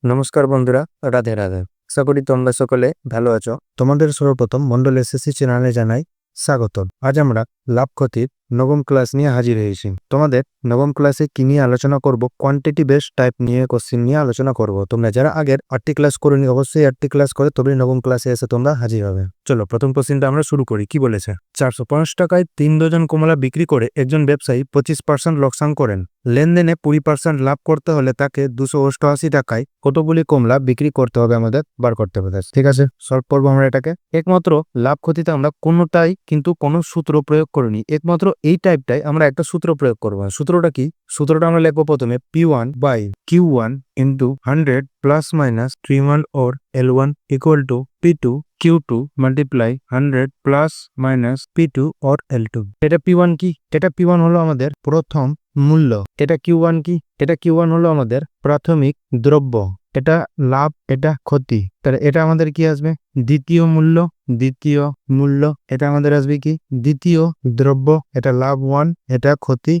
নমস্কার বন্ধুরা, রাধে রাধে। আশা করি তোমরা সকলে ভালো আছো। তোমাদের সর্বপ্রথম মন্ডল এসএসসি চ্যানেলে জানাই স্বাগত। আজ আমরা লাভ ক্ষতির নবম ক্লাস নিয়ে হাজির হয়েছি। তোমাদের নবম ক্লাসে কি নিয়ে আলোচনা করব? কোয়ান্টিটি বেসড টাইপ নিয়ে কোশ্চেন নিয়ে আলোচনা করব। তোমরা যারা আগের 8টি ক্লাস করোনি অবশ্যই 8টি ক্লাস করে তবেই নবম ক্লাসে এসে তোমরা হাজির হবে। চলো প্রথম কোশ্চেনটা আমরা শুরু করি। কি বলেছে? 450 টাকায় 3 ডজন কমলা বিক্রি করে একজন ব্যবসায়ী 25% লোকসান করেন। লেনদেনে 20% লাভ করতে হলে তাকে 288 টাকায় কতগুলি কমলা বিক্রি করতে হবে আমাদের বার করতে হবে। ঠিক আছে, সলভ করবো আমরা এটাকে। একমাত্র লাভ ক্ষতিতে আমরা কোনোটাই কিন্তু কোনো সূত্র প্রয়োগ করিনি। একমাত্র এই টাইপটাই আমরা একটা সূত্র প্রয়োগ করবো। সূত্রটা কি? সূত্রটা আমরা লিখবো প্রথমে P1 by Q1 into 100 plus minus P1 or L1 equal to P2 Q2 multiply 100 plus minus P2 or L2। এটা P1 কি? এটা P1 হলো আমাদের প্রথম মূল্য। এটা Q1 কি? এটা Q1 হলো আমাদের প্রাথমিক দ্রব্য। এটা লাভ, এটা ক্ষতি। তাহলে এটা আমাদের কি আসবে? দ্বিতীয় মূল্য। দ্বিতীয় মূল্য এটা আমাদের আসবে কি? দ্বিতীয় দ্রব্য। এটা লাভ 1, এটা ক্ষতি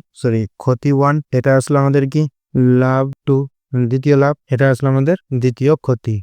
1। এটা আসলে আমাদের কি? লাভ 2, দ্বিতীয় লাভ। এটা আসলে আমাদের দ্বিতীয় ক্ষতি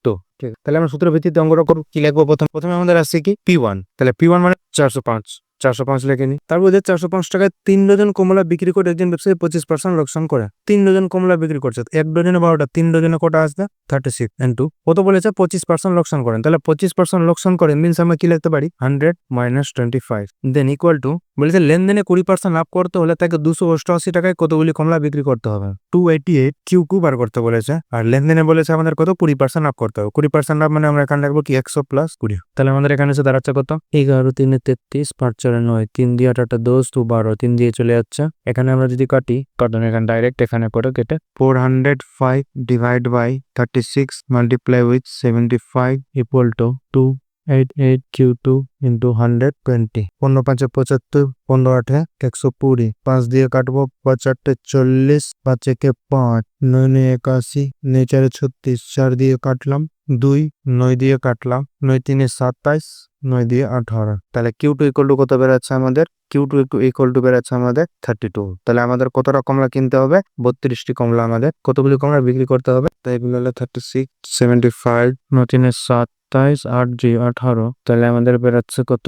2। ঠিক, তাহলে আমরা সূত্র ভিত্তিতে অঙ্কটা করব। কি লিখবো? প্রথমে আমাদের আসছে কি? P1। তাহলে P1 মানে 405 লিখে নি। তারপর 405 টাকায় 3 ডজন কমলা বিক্রি করে একজন ব্যবসায়ী 25% লোকসান করে। 3 ডজন কমলা বিক্রি করছে, 1 ডজনে 12টা, 3 ডজনে কটা আসবে? 36 ইন্টু কত বলেছে? 25% লোকসান করেন। তাহলে 25% লোকসান করে মিনস আমরা কি লিখতে পারি? 100 মাইনাস 25 দেন ইকুয়াল টু বলেছে লেনদেনে 20% লাভ করতে হলে তাকে 288 টাকায় কতগুলি কমলা বিক্রি করতে হবে? 288 কিউ বার করতে বলেছে। আর লেনদেনে বলেছে আমাদের কত? 20% লাভ করতে হবে। 20% লাভ মানে আমরা এখানে রাখবো কি? 100 প্লাস 20। তাহলে আমাদের এখানে এসে দাঁড়াচ্ছে কত? 11 3 33 5 4 9 3 দিয়ে 8 10 2 12 3 দিয়ে চলে যাচ্ছে। এখানে আমরা যদি কাটি, পার্টন এখানে ডাইরেক্ট এখানে পড়ে কেটে 405 divide by 36 multiply with 75 equal to 288 Q2 into 120। 15 5 75, 15 8 120। 5 দিয়ে কাটবো, 5 8 40, 5 1 5, 9 9 81, 9 4 36, 4 দিয়ে কাটলাম 2, 9 দিয়ে কাটলাম 9 3 27, 9 দিয়ে 18। তাহলে Q2 ইকুয়াল টু কত বেরোচ্ছে আমাদের? Q2 ইকুয়াল টু বেরোচ্ছে আমাদের 32। তাহলে আমাদের কতটা কমলা কিনতে হবে? 32টি কমলা আমাদের কতগুলি কমলা বিক্রি করতে হবে? তাই এগুলো হলো 36 75 9 3 27 8 জি 18। তাহলে আমাদের বেরোচ্ছে কত?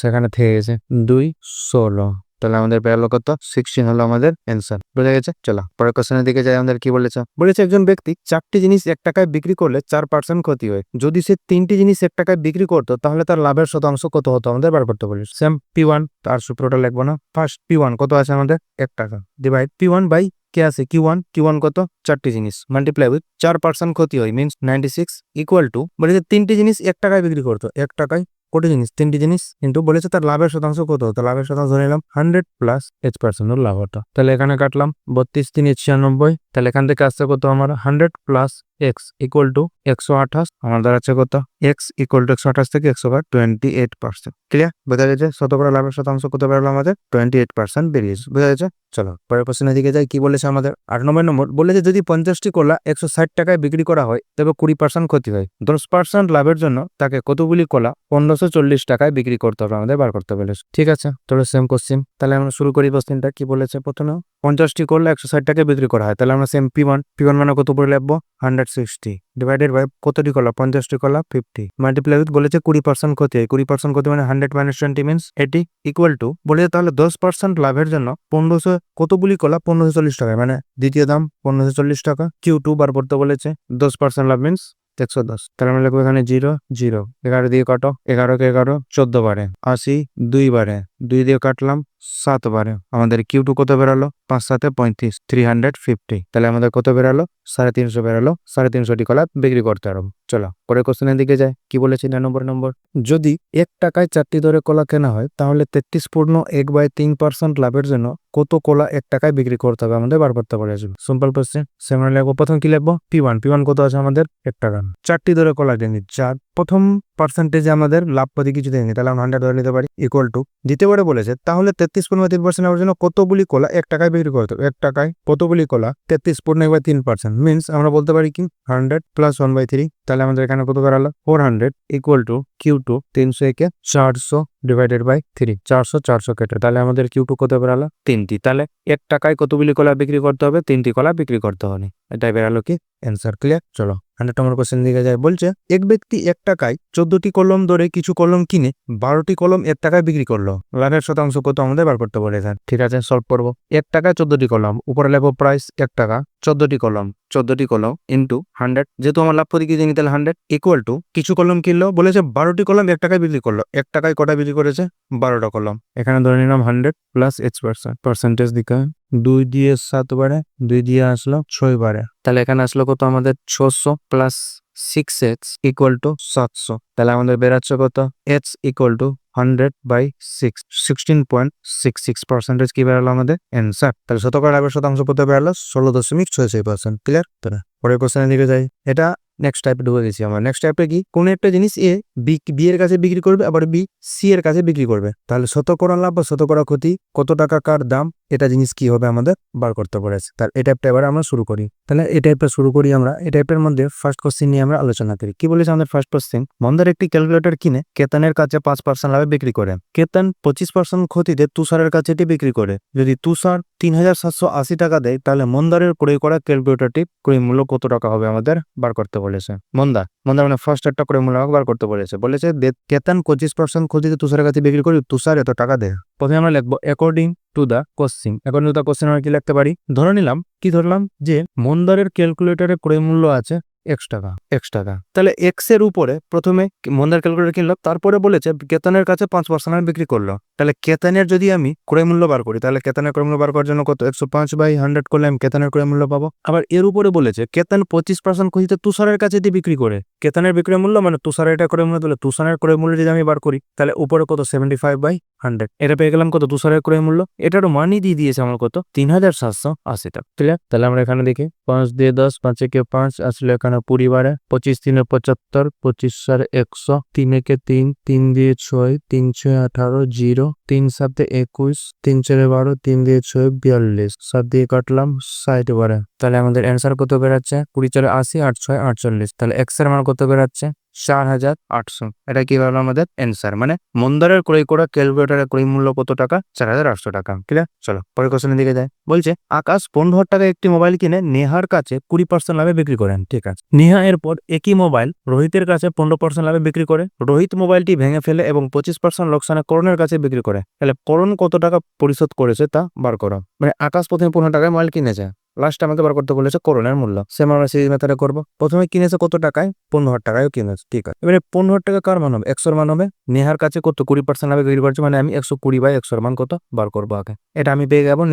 সেখানে থেকে গেছে 2 16। তাহলে আমাদের বেরোলো কত? 16 হলো আমাদের অ্যান্সার। বুঝা গেছে? চলো পরের কোশ্চেনের দিকে যাই। আমাদের কি বলেছে? একজন ব্যক্তি 4টি জিনিস 1 টাকায় বিক্রি করলে 4% ক্ষতি হয়। যদি সে 3টি জিনিস 1 টাকায় বিক্রি করতো তাহলে তার লাভের শতাংশ কত হতো? আমাদের বার করতে বলিস। সেম P1, তার সূত্রটা লিখবো না। ফার্স্ট P1 কত আছে আমাদের? 1 টাকা ডিভাইড P1 বাই কে আছে? Q1 কত? 4টি জিনিস মাল্টিপ্লাই উইথ 4% ক্ষতি হয় মিনস 96 ইকুয়াল টু বলেছে 3টি জিনিস 1 টাকায় বিক্রি করতো। 1 টাকায় কোটি জিনিস? 3টি জিনিস। কিন্তু বলেছে তার লাভের শতাংশ কত হতো? লাভের শতাংশ ধরে নিলাম 100 প্লাস H% লাভ হতো। তাহলে এখানে কাটলাম 32 3 96। তাহলে এখান থেকে আসছে কত? আমার 100 প্লাস এক্স ইকুয়াল টু 128। আমার দাঁড়াচ্ছে কত? এক্স ইকুয়াল টু 128 থেকে 100/28%। ক্লিয়ার? বোঝা গেছে? শতকরা লাভের শতাংশ কত বেরোলো আমাদের? 28% বেরিয়েছে। বোঝা গেছে? চলো পরের প্রশ্নের দিকে যাই। কি বলেছে আমাদের? 8 নম্বর বলেছে যদি 50টি কলা 160 টাকায় বিক্রি করা হয় তবে 20% ক্ষতি হয়। 10% লাভের জন্য তাকে কতগুলি কলা 1540 টাকায় বিক্রি করতে হবে? আমাদের বার করতে বলেছে। ঠিক আছে, তোর সেম কোশ্চেন। তাহলে আমরা শুরু করি কোশ্চেনটা। কি বলেছে? প্রথমে 50টি করলে 160 টাকায় বিক্রি করা হয়। তাহলে আমরা সেম P1 মানে কত করে লিখবো? 160 ডিভাইডেড বাই কতটি কলা? 50টি কলা 50 মাল্টিপ্লাই উইথ বলেছে 20% ক্ষতি হয়। 20% ক্ষতি মানে 100 মাইনাস 20 মিনস 80 ইকুয়াল টু বলেছে তাহলে 10% লাভের জন্য 1500 কতগুলি কলা? 1540 টাকায়, মানে দ্বিতীয় দাম 1540 টাকা। Q2 বার করতে বলেছে। 10% লাভ মিনস 110। তাহলে আমরা লিখবো এখানে 0 0। 11 দিয়ে কাটো, 11 কে 11 14 বারে, 80 2 বারে, 2 দিয়ে কাটলাম 7 বারে। আমাদের Q2 কত বেরালো? 5 7 35, 350। তাহলে আমাদের কত বেরালো? 350 বেরালো। 350টি কলা বিক্রি করতে পারবো। চলো পরের কোশ্চেনের দিকে যাই। কি বলেছি? 9 নম্বর যদি 1 টাকায় 4টি দরে কলা কেনা হয় তাহলে 33.1/3% লাভের জন্য কত কলা 1 টাকায় বিক্রি করতে হবে? আমাদের বার করতে পারে। Simple question. সেমন লিখবো। প্রথম কি লিখবো? P1 কত আছে আমাদের? 1 টাকা। 4টি দরে কলা কিনি, 4 প্রথম পার্সেন্টেজে আমাদের লাভ প্রতি কিছু দেয়নি, তাহলে আমরা 100 ধরে নিতে পারি ইকুয়াল টু। দ্বিতীয়বারে বলেছে তাহলে 33.3% নেওয়ার জন্য কতগুলি কলা 1 টাকায় বিক্রি করতে হবে। 1 টাকায় কতগুলি কলা 33.3%, মিনস আমরা বলতে পারি কি 100 প্লাস 1/3। তাহলে আমাদের এখানে কত দাঁড়ালো 400 ইকুয়াল টু Q2 300 কে 400 ডিভাইডেড বাই 3, 400 কেটে, তাহলে আমাদের Q2 কত বেরালো 3টি। তাহলে 1 টাকায় কতগুলি কলা বিক্রি করতে হবে 3টি কলা বিক্রি করতে হবে। এটাই বেরালো কি অ্যান্সার। ক্লিয়ার? চলো 100 নম্বর কোশ্চেন দিকে যায়। বলছে এক ব্যক্তি 1 টাকায় 14টি কলম ধরে কিছু কলম কিনে 12টি কলম 1 টাকায় বিক্রি করলো। লাভের শতাংশ কত আমাদের বার করতে বলেছেন। ঠিক আছে, সলভ করবো। 1 টাকায় 14টি কলম, উপরে লেখো প্রাইস 1 টাকা, 14টি কলম ইন্টু 100, যেহেতু আমার লাভ প্রতি কেজি নিতে 100 ইকুয়াল টু কিছু কলম কিনলো, বলেছে 12টি কলম 1 টাকায় বিক্রি করলো। 1 টাকায় কটা বিক্রি করেছে 12টা কলম। এখানে ধরে নিলাম 100 প্লাস H%, পার্সেন্টেজ দিকে 2 দিয়ে 7 বারে, 2 দিয়ে আসলো 6 বারে, তাহলে এখানে আসলো কত আমাদের 600 প্লাস 6H ইকুয়াল টু 700। তাহলে আমাদের বেরাচ্ছে কত H ইকুয়াল টু 100/6, 16.66% কি বেরালো আমাদের অ্যান্সার। তাহলে শতকরা লাভের শতাংশ কত বেরালো 16.66%। ক্লিয়ার? তাহলে পরের কোশ্চেনের দিকে যাই। এটা নেক্সট টাইপে ঢুকে গেছি আমরা। নেক্সট টাইপে কি কোন একটা জিনিস এ বি এর কাছে বিক্রি করবে, আবার বি সি এর কাছে বিক্রি করবে। তাহলে শতকরা লাভ বা শতকরা ক্ষতি, কত টাকা কার দাম, এটা জিনিস কি হবে আমাদের বার করতে পারেছে। তাহলে এই টাইপটা এবার আমরা শুরু করি। তাহলে এই টাইপটা শুরু করি আমরা। এই টাইপের মধ্যে ফার্স্ট কোশ্চেন নিয়ে আমরা আলোচনা করি। কি বলেছে আমাদের ফার্স্ট কোশ্চেন, মন্দার একটি ক্যালকুলেটর কিনে কেতনের কাছে 5% লাভে বিক্রি করে। কেতন 25% ক্ষতিতে তুষারের কাছে এটি বিক্রি করে। যদি তুষার 3780 টাকা দেয়, তাহলে মন্দারের ক্রয় করা ক্যালকুলেটরটি ক্রয় মূল্য কত টাকা হবে আমাদের বার করতে বলেছে। মন্দার মানে ফার্স্ট একটা ক্রয় মূল্য বার করতে বলেছে। কেতন 25% ক্ষতিতে তুষারের কাছে বিক্রি করে, তুষার এত টাকা দেয়। প্রথমে আমরা লিখবো অ্যাকর্ডিং টু দ্য কোশ্চেন। আমরা কি লিখতে পারি, ধরে নিলাম কি ধরলাম যে মন্দারের ক্যালকুলেটরের ক্রয় মূল্য আছে x টাকা। তাহলে x এর উপরে প্রথমে মন্দার ক্যালকুলেটর কিনলো, তারপরে বলেছে কেতনের কাছে 5% বিক্রি করলো। তাহলে কেতনের যদি আমি ক্রয় মূল্য বার করি, তাহলে কেতনের ক্রয় মূল্য বার করার জন্য কত 105/100 করলে আমি কেতনের ক্রয় মূল্য পাবো। আবার এর উপরে বলেছে কেতন 25% ক্ষতিতে তুষারের কাছে দিয়ে বিক্রি করে। কেতনের বিক্রয় মূল্য মানে তুষারের এটা ক্রয় মূল্য, তাহলে তুষারের ক্রয় মূল্য যদি আমি বার করি, তাহলে উপরে কত 75/100, এটা পেয়ে গেলাম কত তুষারের ক্রয় মূল্য। এটারও মানি দিয়ে দিয়েছে আমার কত 3780 টাকা। ক্লিয়ার? তাহলে আমরা এখানে দেখি 5 দিয়ে 10, 5 একে 5 আসলে এখানে 20 বারে, 25 3 75, 25 4 100, 3 একে 3, 3 দিয়ে 6, 3 6 18, 0, 3 7 21, 3 4 12, 3 দিয়ে 6 42, 7 দিয়ে কাটলাম 60 বারে। তাহলে আমাদের অ্যান্সার কত বেরাচ্ছে 20 4 80, 8 6 48। তাহলে এক্স এর মান কত বেরাচ্ছে 4800। এটা কি হলো আমাদের অ্যান্সার। মানে মন্দারের ক্রয় করা ক্যালকুলেটরের ক্রয় মূল্য কত টাকা 4800 টাকা। ক্লিয়ার? চলো পরের কোশ্চেনের দিকে যাই। বলছে আকাশ 15,000 টাকায় একটি মোবাইল কিনে নেহার কাছে 20% লাভে বিক্রি করেন। ঠিক আছে, নেহা এরপর একই মোবাইল রোহিতের কাছে 15% লাভে বিক্রি করে। রোহিত মোবাইলটি ভেঙে ফেলে এবং 25% লোকসানে করণের কাছে বিক্রি করে। তাহলে করণ কত টাকা পরিশোধ করেছে তা বার করো। মানে আকাশ প্রথমে 15 টাকায় মোবাইল কিনেছে, লাস্ট আমাকে বার করতে বলেছে করণের মূল্য। সেম আমরা সিরিজ মেথডে করবো। প্রথমে কিনেছে কত টাকায় 15,000 টাকায় কিনেছে। ঠিক আছে, এবারে 15,000 টাকা কার মান হবে 100 মান হবে। নেহার কাছে কত 20% লাভে বিক্রি করছে, মানে আমি 120/100 মান কত বার করবো আগে। এটা আমি পেয়ে যাবো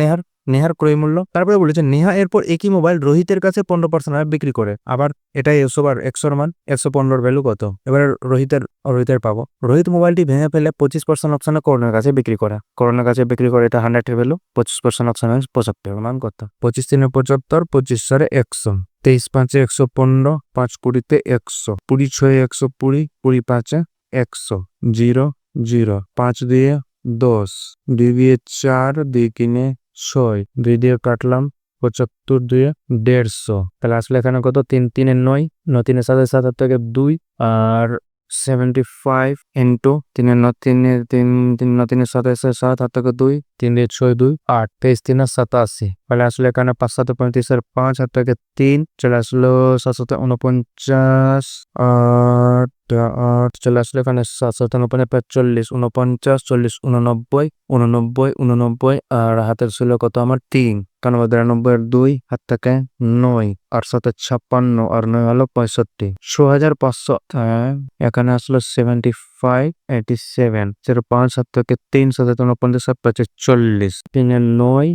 নেহার ক্রয় মূল্য। তারপরে বলেছে নেহা এরপর একই মোবাইল রোহিতের কাছে 15% লাভে বিক্রি করে। আবার এটাই 100 মান 115 ভ্যালু কত, এবারে রোহিতের পাবো। রোহিত মোবাইলটি ভেঙে ফেলে 25% অপশনে করণের কাছে বিক্রি করে। করণের কাছে বিক্রি করে, এটা 100 এর ভ্যালু, 25% অপশন 75 মান কত 25 3 75, 25 4 100, 23 5 115, 5 20 100, 20 6 120, 20 5 100, 0 0, 5 দিয়ে 10, 2 দিয়ে 4, 2 কিনে 6, 2 দিয়ে কাটলাম 75, 2 150। তাহলে আসলে এখানে কত 3 3 9, 9 3 7 7 থেকে 2 আর 75 ইন্টু 3 9 3 3 3 9 3 7 7 হাত থেকে 2, 3 দিয়ে 6 2 8, 23 3 87। তাহলে আসলে এখানে 5 7 35 আর 5 হাত থেকে 3 চলে আসলো 7 7 49 8 8 চলে আসলো এখানে 7 7 49 49 40 89 89 আর হাতের ছিল কত আমার 3, 91 2 হাত থেকে 9 আর 7 56 আর 9 হলো 65, 6500। এখানে আসলো 75 87, 05 7 থেকে 3 7 49 7 40, 3 9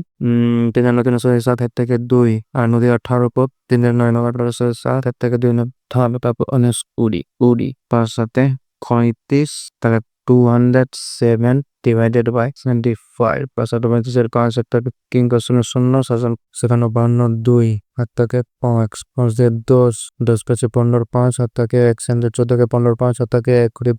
3 9 3 7 হাত থেকে 2 আর 9 18 পর 3 9 9 18 7 হাত থেকে 2 তাহলে পাবো 19 20 20 5 7 35, তাহলে 207 ডিভাইডেড বাই 25 প্লাস অটোমেটিকের 5 থেকে কিং কোশ্চেন 0 শাসন সেখানে 52 2 হাত থেকে 5 5 দিয়ে 10 10 পাঁচে 15 5 হাত থেকে 1 সেন্টার 14 থেকে 15 5 হাত থেকে 1 করে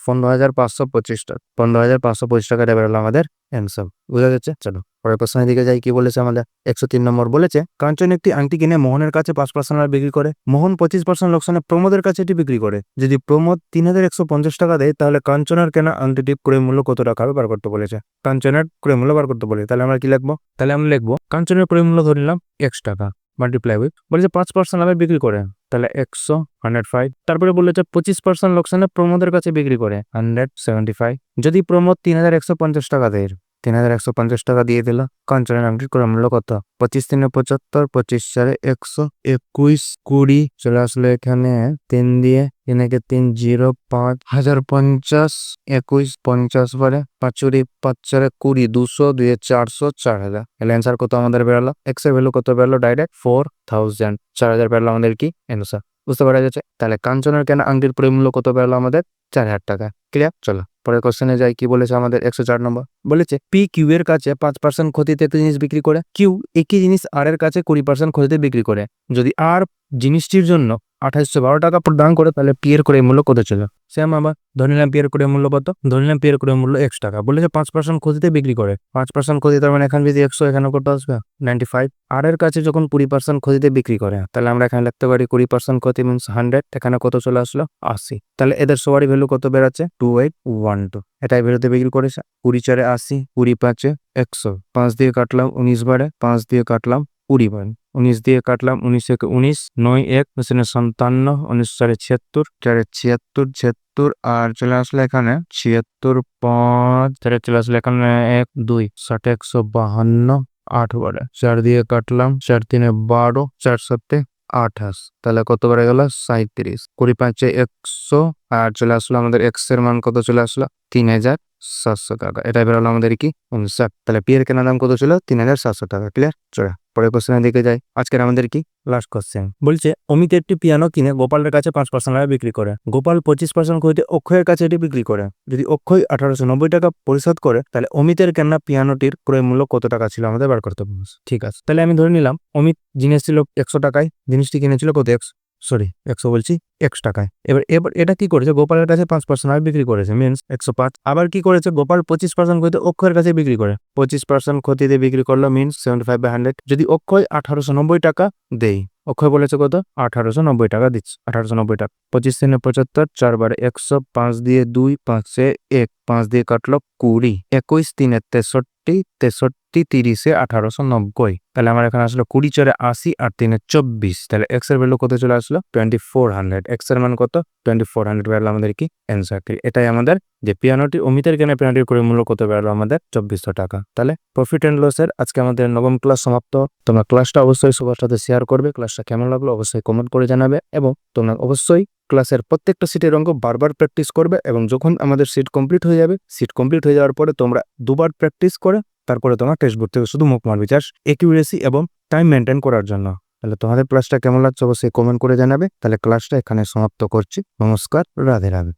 15,525 টাকা 15,525 টাকা দেবে হলো আমাদের অ্যান্সার। বুঝা যাচ্ছে? চলো পরের প্রশ্নের দিকে যাই। কি বলেছে আমাদের 103 নম্বর বলেছে কাঞ্চন একটি আংটি কিনে মোহনের কাছে 5% বিক্রি করে। মোহন 25% লোকসানে প্রমোদের কাছে এটি বিক্রি করে। যদি প্রমোদ 3,150 টাকা দেয় তাহলে কাঞ্চনের কেনা আংটিটি ক্রয় মূল্য কত টাকা হবে বার করতে বলেছে। কাঞ্চনের ক্রয় মূল্য বার করতে বলে তাহলে আমরা কি লিখবো? তাহলে আমরা লিখবো কাঞ্চনের ক্রয় মূল্য ধরে নিলাম x টাকা মাল্টিপ্লাই উইথ বলেছে 5% লাভে বিক্রি করে তাহলে 105। তারপরে বলেছে 25% লোকসানে প্রমোদের কাছে বিক্রি করে 175। যদি প্রমোদ 3,150 টাকা দেয় 3,150 টাকা দিয়ে দিল। কাঞ্চনের আংটির ক্রয় মূল্য কত? 25 3 75 25 4 121 20 চলে আসলো এখানে 3 দিয়ে এনাকে 3 0 5 1050 21 50 পরে 5 5 4 20 200 2 400 4000। এর অ্যান্সার কত আমাদের বেরোলো? x এর ভ্যালু কত বেরোলো? ডাইরেক্ট 4000 4000 বেরোলো আমাদের কি অ্যান্সার। বুঝতে পারা যাচ্ছে? তাহলে কাঞ্চনের কেনা আংটির ক্রয় মূল্য কত বেরোলো আমাদের? 4000 টাকা। ক্লিয়ার? চলো পরের কোশ্চেনে যাই। কি বলেছে আমাদের 104 নম্বর বলেছে পি কিউ এর কাছে 5% ক্ষতিতে একটি জিনিস বিক্রি করে। কিউ একই জিনিস আর এর কাছে 20% ক্ষতিতে বিক্রি করে। যদি আর জিনিসটির জন্য 2812 টাকা প্রদান করে তাহলে পি এর ক্রয় মূল্য কত ছিল? সেম আবার ধরে নিলাম পি এর ক্রয় মূল্য কত? ধরে নিলাম পি এর ক্রয় মূল্য x টাকা। বলেছে 5% ক্ষতিতে বিক্রি করে। 5% ক্ষতি তার মানে এখানে যদি 100 এখানে কত আসবে? 95। আর এর কাছে যখন 20% ক্ষতিতে বিক্রি করে তাহলে আমরা এখানে লিখতে পারি 20% ক্ষতি মিন্স 100। এখানে কত চলে আসলো? 80। তাহলে এদের সবারই ভ্যালু কত বেরাচ্ছে? 2812। এটাই ভ্যালুতে বিক্রি করেছে। 20 4 80 20 5 100 5 দিয়ে কাটলাম 19 বারে 5 দিয়ে কাটলাম 20 বারে 19 দিয়ে কাটলাম 19 1 19 9 1 57 19 4 76 4 76 76 আর চলে আসলো এখানে 76 5 চলে আসলো এখানে 1 2 60 152 8 বারে 4 দিয়ে কাটলাম 4 3 12 4 7 28 তাহলে কত বেড়ে গেল? 37 20 5 100 আর চলে আসলো আমাদের x এর মান কত চলে আসলো? 3,700 টাকা। এটাই বেরোলো আমাদের কি অ্যান্সার। তাহলে পি এর কেনা দাম কত ছিল? 3,700 টাকা। ক্লিয়ার? চলো পরের কোশ্চেনের দিকে যাই। আজকের আমাদের কি লাস্ট কোশ্চেন বলছে অমিত একটি পিয়ানো কিনে গোপালের কাছে 5% লাভে বিক্রি করে। গোপাল 25% ক্ষতিতে অক্ষয়ের কাছে এটি বিক্রি করে। যদি অক্ষয় 1890 টাকা পরিশোধ করে তাহলে অমিতের কেনা পিয়ানোটির ক্রয় মূল্য কত টাকা ছিল আমাদের বার করতে হবে। ঠিক আছে, তাহলে আমি ধরে নিলাম অমিত জিনিস ছিল 100 টাকায়, জিনিসটি কিনেছিল কত? 100 বলছি x টাকায়। এবার এটা কি করেছে? গোপালের কাছে 5% লাভে বিক্রি করেছে মিন্স 105। আবার কি করেছে? গোপাল 25% ক্ষতিতে অক্ষয়ের কাছে বিক্রি করে। 25% ক্ষতিতে বিক্রি করলো মিন্স 75/100। যদি অক্ষয় 1890 টাকা দেই, অক্ষয় বলেছে কত? 1890 টাকা দিচ্ছে। 1890 টাকা 25 3 75 4 বারে 100 5 দিয়ে 2 5 1 5 দিয়ে কাটলো 20 21 3 63 63 30 1890। তাহলে আমার এখানে আসলো 20 4 80 আর 3 24। তাহলে x এর ভ্যালু কত চলে আসলো? 2400। x এর মান কত? 2400 বেরোলো আমাদের কি অ্যান্সার। এটাই আমাদের যে পিয়ানোটি অমিতের কেনা পিয়ানোটির ক্রয় মূল্য কত বেরোলো আমাদের? 2400 টাকা। তাহলে প্রফিট এন্ড লসের আজকে আমাদের নবম ক্লাস সমাপ্ত। তোমরা ক্লাসটা অবশ্যই সবার সাথে শেয়ার করবে। ক্লাসটা কেমন লাগলো অবশ্যই কমেন্ট করে জানাবে এবং তোমরা অবশ্যই ক্লাসের প্রত্যেকটা সিটের অঙ্ক বারবার প্র্যাকটিস করবে এবং যখন আমাদের সিট কমপ্লিট হয়ে যাবে, সিট কমপ্লিট হয়ে যাওয়ার পরে তোমরা দুবার প্র্যাকটিস করে তারপরে তোমার টেক্সট বুক থেকে শুধু মুখ মারবে, জাস্ট অ্যাকিউরেসি এবং টাইম মেনটেন করার জন্য। তাহলে তোমাদের ক্লাসটা কেমন লাগছে অবশ্যই কমেন্ট করে জানাবে। তাহলে ক্লাসটা এখানে সমাপ্ত করছি। নমস্কার, রাধে রাধে।